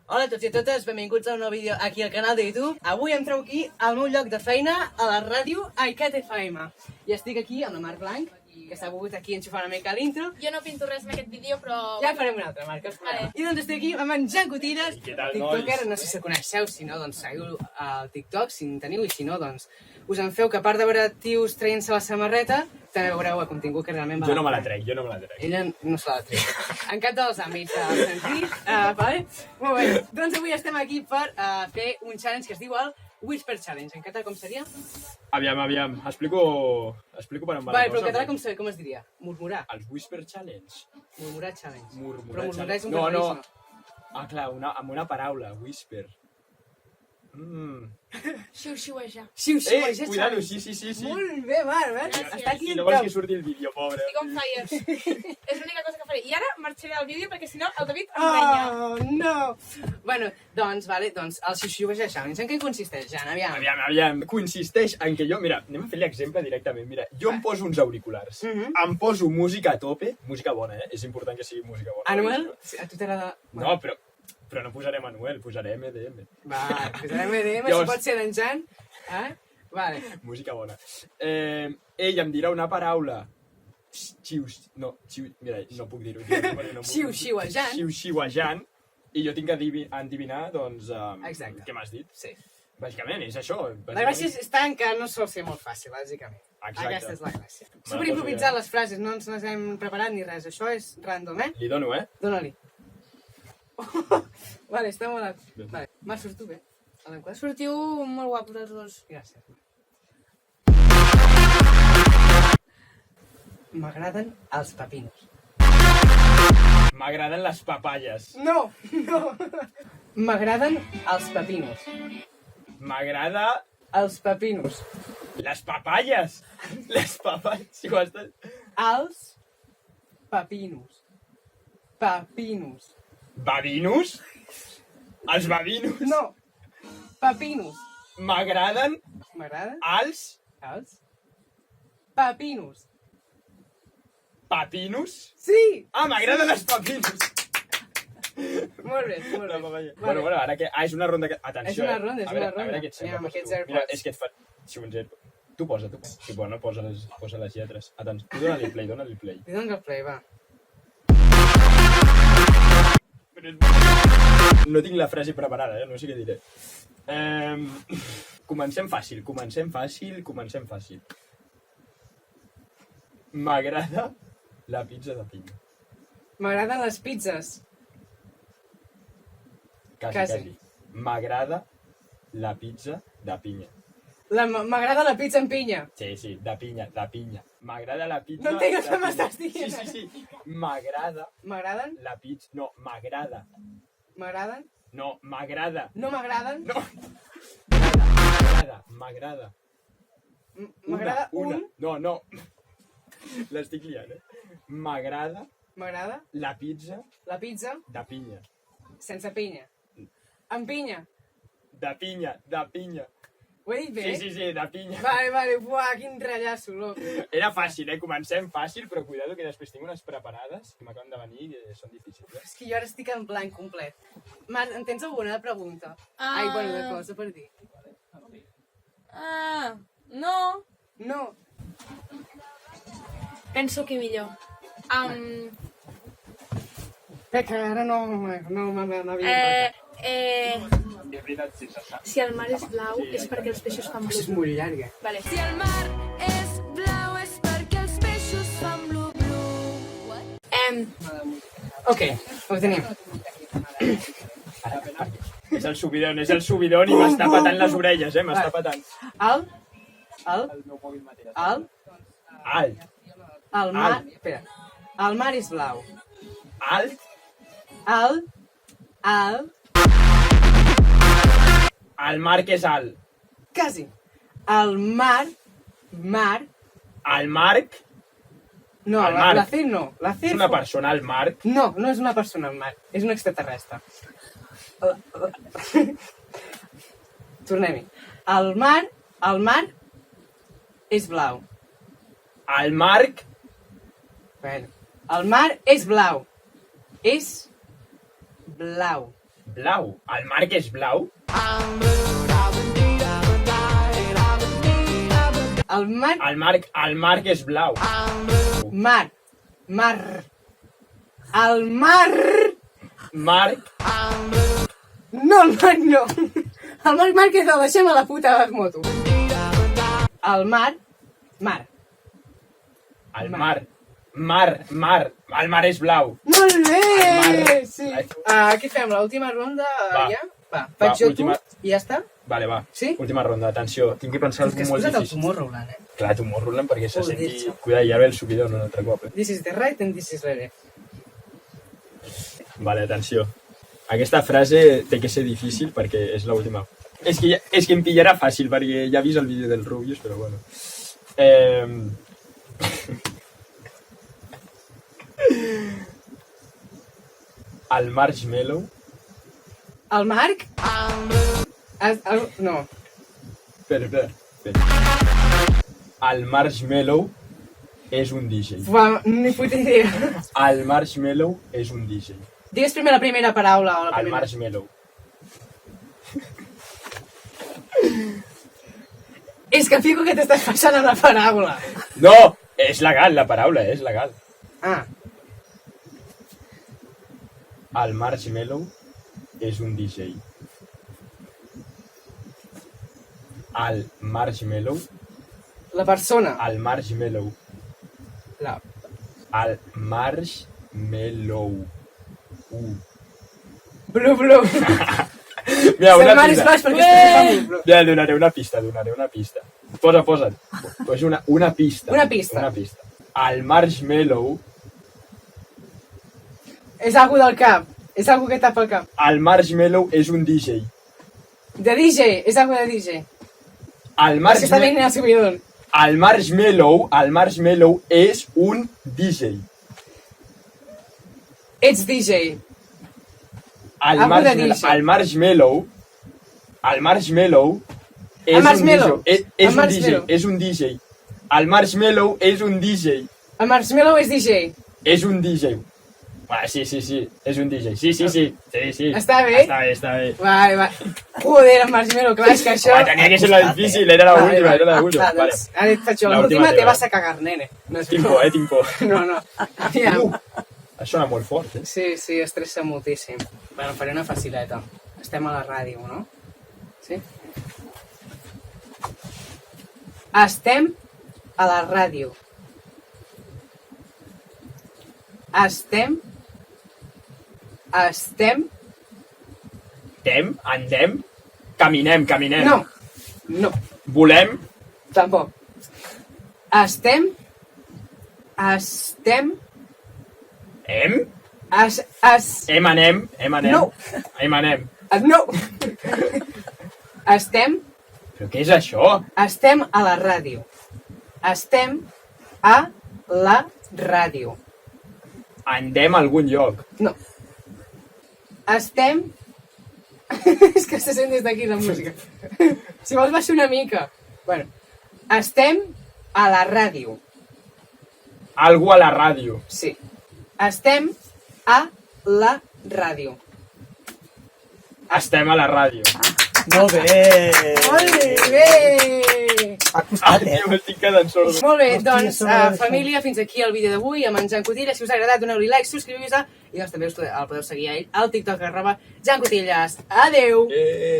Hola a tots i a totes, benvinguts a un nou vídeo aquí al canal de YouTube. Avui em trobo aquí al meu lloc de feina, a la ràdio Aicat FM. I estic aquí amb la Marc Blanc, que s'ha volgut aquí enxufar una mica a l'intro. Jo no pinto res en aquest vídeo, però... Ja farem una altra, Marc, vale. I doncs estic aquí amb en Jan Cotillas, tiktoker, no sé si el coneixeu, si no, doncs seguiu al TikTok, si en teniu, i si no, doncs us en feu que a part de veure tios traient-se la samarreta, també veureu el contingut que realment va... Jo no me la trec. Ella no se la trec. En cap dels àmbits del sentit, vale? Molt bé, doncs avui estem aquí per fer un challenge que es diu el Whisper Challenge. En català com seria? Aviam. Explico per on va la cosa. Vale, però en català com es diria? Murmurar. Els Whisper Challenge. Murmurar Challenge. Murmurar Però murmurar és un No. catalanisme. Ah, clar, amb una paraula. Whisper. Xiu-xiuejar. Xiu-xiuejar Cuidado, challenge. sí. Molt bé, Marc, Gràcies. està aquí Si en no vols top. que surti el vídeo, pobre. Estic on fire. És l'única cosa que faré. I ara marxaré del vídeo perquè si no el David em renya. Oh, no! Bueno, doncs, el xiu-xiuejar challenge, en què consisteix, Jan? Aviam. Consisteix en que jo... Mira, anem a fer l'exemple directament. Mira, jo em poso uns auriculars. Em poso música a tope. Música bona, És important que sigui música bona. Anuel? A tu t'agrada... No, però no posaré Manuel, posaré MDM. Va, posarem EDM, Llavors- si pot ser d'en Jan. Vale. Música bona. Ell em dirà una paraula. Mira, no puc dir-ho. Xiu-xiuejant. Xiu-xiuejant. I jo tinc que endevinar, doncs, Exacte. què m'has dit. Sí. Bàsicament, és això. La gràcia està en que no sol ser molt fàcil, bàsicament. Exacte. Aquesta és la gràcia. Super improvisat les frases, no ens les hem preparat ni res. Això és random, Li dono, Dóna-li. Vale, està molt alt. Vale, Marc, surt tu bé. A l'enquadre. Sortiu molt guapos els dos. Gràcies. M'agraden els pepinos. M'agraden les papalles. No! M'agraden els pepinos. M'agrada Els pepinos. les papalles. Les papalles. Si ho estàs... Els pepinos. Pepinos. Babinos? Els babinos? No! Pepinos. M'agraden M'agraden els els pepinos. papinos? Sí! Ah, m'agraden els papinos. Molt bé, molt La bé. papalla. Bueno, ara que... és una ronda que... Atenció, És una ronda, és A veure una ronda. què et sembla. Aviam, aquests tu. AirPods. Mira, és que et fa... Si un zero... Tu posa. Sí, bueno, posa les lletres. Atenció, tu dóna-li play. Li dono el play, va. No tinc la frase preparada, no sé què diré. Comencem fàcil. M'agrada la pizza de pinya. M'agraden les pizzas. Quasi. M'agrada la pizza de pinya. M'agrada la pizza amb pinya. Sí, de pinya. M'agrada la pizza... No entenc el que de m'estàs pinya. dient. Sí. M'agrada M'agraden? la pizza... No, m'agrada. M'agraden? No, m'agrada. No m'agraden? No. M'agrada. M'agrada Una. un... No. L'estic liant, M'agrada M'agrada la pizza la pizza de pinya. sense pinya. Amb pinya. De pinya. Ho he dit bé? Sí, de pinya. Vale. Buah, quin rallasso, loco. Era fàcil, Comencem fàcil, però cuidado que després tinc unes preparades que m'acaben de venir i són difícils. És que jo ara estic en blanc complet. Marc, en tens alguna pregunta? Ai, bueno, de cosa per dir. No. No. Penso que millor. Que ara no m'havia importat. De veritat, sí, se sap. Si el mar és blau és perquè els peixos fan És blu. molt llarga. Vale. Si el mar és blau és perquè els peixos fan blu. Ok, ho tenim. És el subidon i m'està patant les orelles, m'està patant. El mar... Espera. El mar és blau. El mar que és alt. Quasi. El mar... El Marc No, El Marc. la C no. La C és una persona, el Marc. No, no és una persona, el Marc. És un extraterrestre. Tornem-hi. El mar és blau. El Marc Bueno, el mar és blau. És blau. blau. El Marc és blau? El Marc... El Marc és blau. Mar. El Marc... No, el Marc no. El Marc Márquez el deixem a la puta moto. El Mar. El mar és blau. Molt bé! El Mar. Sí. Què fem? L'última ronda Va. ja? Va, faig jo última. tu i ja està? Vale, va. Sí? Última ronda, atenció. Tinc que pensar És que has algú molt posat el difícil. Tomorrowland, eh? Clar, Tomorrowland perquè se Joder, senti... xo. Cuida, ja ve el subidor un altre cop, eh? This is the right and this is the left. Vale, atenció. Aquesta frase té que ser difícil perquè és l'última. És que em pillarà fàcil perquè ja he vist el vídeo del Rubius, però bueno. El marshmallow. El Marc? No. Espera. El marshmallow és un DJ. Uau, ni puta idea. El marshmallow és un DJ. Digues primer la primera paraula. O la El primera. marshmallow. És que fico que t'estàs passant amb la paraula. No! És legal, la paraula, és legal. Ah, El marshmallow és un DJ. El marshmallow. la persona. El marshmallow. La... El marshmallow. Blu, blu. Mira, Se'n una mar és pista. baix perquè estic fent blu. Ja, donaré una pista. Posa't. Pues una pista. Una pista. El marshmallow. És algú del cap. És algú que tapa el cap. El marshmallow és un DJ. De DJ. És algú de DJ. El És que està venint el subidor. marshmallow és un DJ. Ets DJ. El Algú de marshmallow, DJ. el marshmallow és El marshmallow. un DJ. El marshmallow. És un DJ. El marshmallow és un DJ. El marshmallow és DJ. És un DJ. Ah, sí, és un DJ. Sí. Està bé? Està bé. Vale. Joder, el marshmallow, clar, és que això... Tenia que ser la difícil, era la última. Va, Vale. doncs, ara et faig jo. La L'última última te teva. vas a cagar, nene. No és Tinc por. No. Aviam. Això sona molt fort, eh? Sí, estressa moltíssim. Bueno, faré una facileta. Estem a la ràdio, no? Sí? Estem a la ràdio. Andem, caminem. No, Volem, tampoc. Estem... hem, anem. No. Anem. No. Estem Però què és això? a la ràdio. Estem a la ràdio. Andem a algun lloc. No. Estem... És que se sent des d'aquí la música. Si vols baixar una mica. Bueno. Estem a la ràdio. Algú a la ràdio. Sí. Estem a la ràdio. Estem a la ràdio. Molt bé! Molt bé! Ha costat, Tio, m'estic quedant sordo. Molt bé, Hòstia, doncs, sobre això. família, fins aquí el vídeo d'avui amb en Jan Cotillas. Si us ha agradat, doneu-li like, subscriviu-vos i doncs també el podeu seguir a ell al TikTok @JanCotillas. Adeu!